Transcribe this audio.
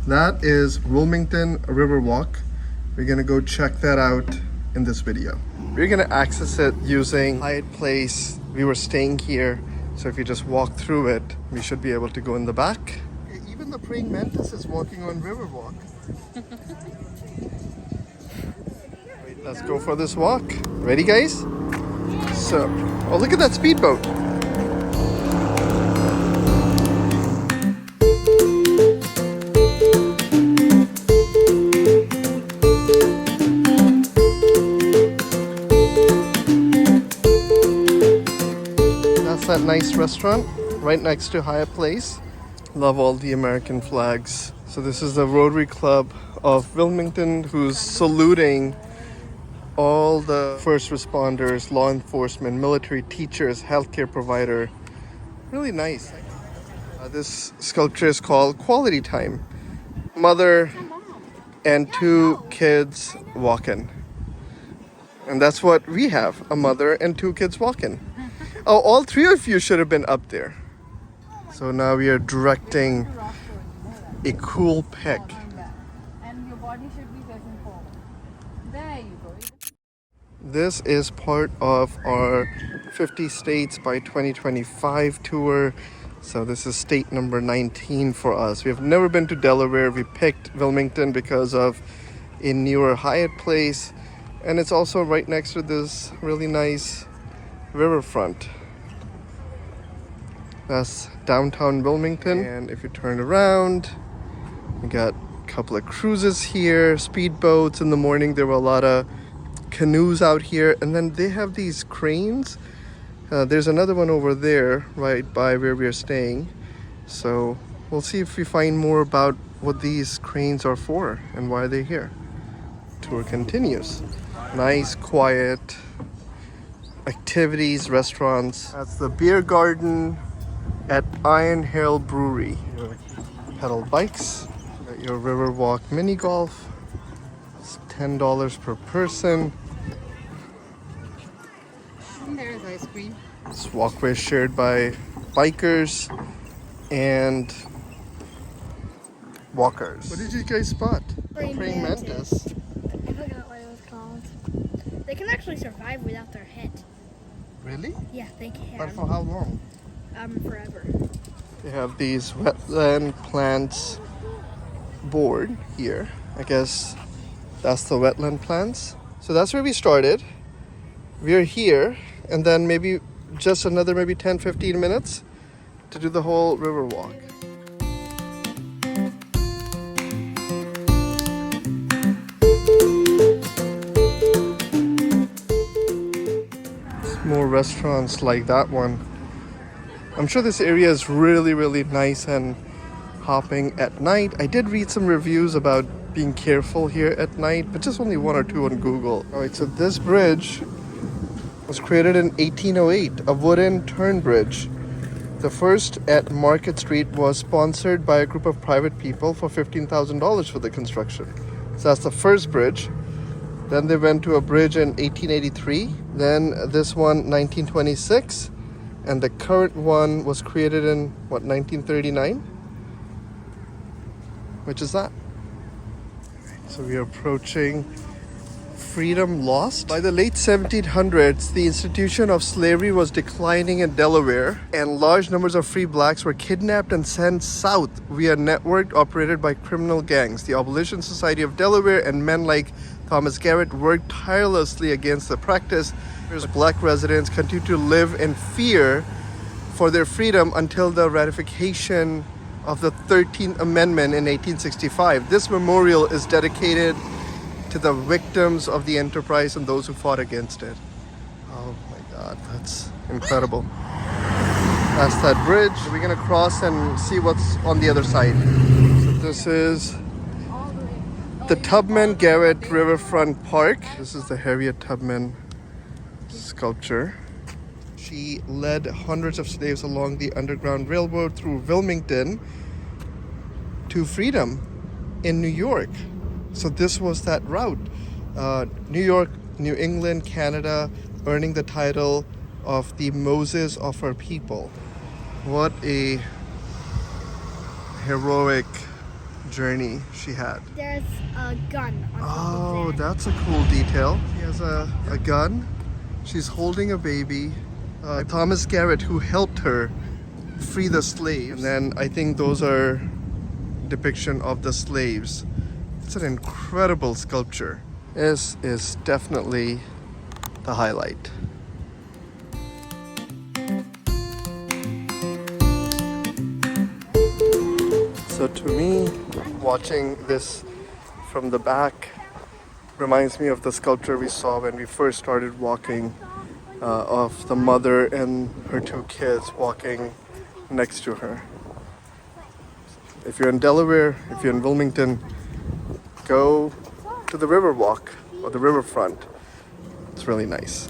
That is Wilmington Riverwalk. We're gonna go check that out in this video. We're gonna access it using Hyatt Place. We were staying here, so if you just walk through it, we should be able to go in the back. Even the praying mantis is walking on Riverwalk. Wait, let's go for this walk. Ready, guys? So, oh, look at that speedboat. That nice restaurant right next to Hyatt Place. Love all the American flags. So this is the Rotary Club of Wilmington, who's saluting all the first responders, law enforcement, military, teachers, healthcare provider. Really nice. This sculpture is called Quality Time. Mother and two kids walking. And that's what we have, a mother and two kids walking. Oh, all three of you should have been up there. So now we are directing a cool pic. And your body should be facing forward. There you go. This is part of our 50 States by 2025 tour. So this is state number 19 for us. We have never been to Delaware. We picked Wilmington because of a newer Hyatt Place. And it's also right next to this really nice riverfront. That's downtown Wilmington. And if you turn around, we got a couple of cruises here, speedboats. In the morning there were a lot of canoes out here, and then they have these cranes. There's another one over there right by where we're staying, so we'll see if we find more about what these cranes are for and why they're here. Tour continues. Nice, quiet activities, restaurants. That's the beer garden at Iron Hill Brewery. Your pedal bikes, your Riverwalk mini golf. It's $10 per person. And there's ice cream. This walkway is shared by bikers and walkers. What did you guys spot? Praying mantis. I forgot what it was called. They can actually survive without their head. Really? Yeah, they can. But for how long? Forever. They have these wetland plants board here. I guess that's the wetland plants. So that's where we started. We're here, and then maybe just another 10-15 minutes to do the whole river walk. More restaurants like that one. I'm sure this area is really, really nice and hopping at night. I did read some reviews about being careful here at night, but just only one or two on Google. All right, so this bridge was created in 1808, a wooden turn bridge. The first at Market Street was sponsored by a group of private people for $15,000 for the construction. So that's the first bridge. Then they went to a bridge in 1883. Then this one, 1926. And the current one was created in, 1939? Which is that? So we are approaching Freedom Lost. By the late 1700s, the institution of slavery was declining in Delaware, and large numbers of free blacks were kidnapped and sent south via a network operated by criminal gangs. The Abolition Society of Delaware and men like Thomas Garrett worked tirelessly against the practice. Black residents continued to live in fear for their freedom until the ratification of the 13th Amendment in 1865. This memorial is dedicated to the victims of the enterprise and those who fought against it. Oh my God, that's incredible. That's that bridge. We're gonna cross and see what's on the other side. So this is the Tubman Garrett Riverfront Park. This is the Harriet Tubman sculpture. She led hundreds of slaves along the Underground Railroad through Wilmington to freedom in New York. So this was that route. New York, New England, Canada, earning the title of the Moses of our people. What a heroic journey she had. There's a gun on top Oh, of that. that's a cool detail. She has a gun. She's holding a baby. Thomas Garrett, who helped her free the slaves. And then I think those are depiction of the slaves. It's an incredible sculpture. This is definitely the highlight. So to me, watching this from the back reminds me of the sculpture we saw when we first started walking, of the mother and her two kids walking next to her. If you're in Delaware, if you're in Wilmington, go to the Riverwalk or the Riverfront. It's really nice.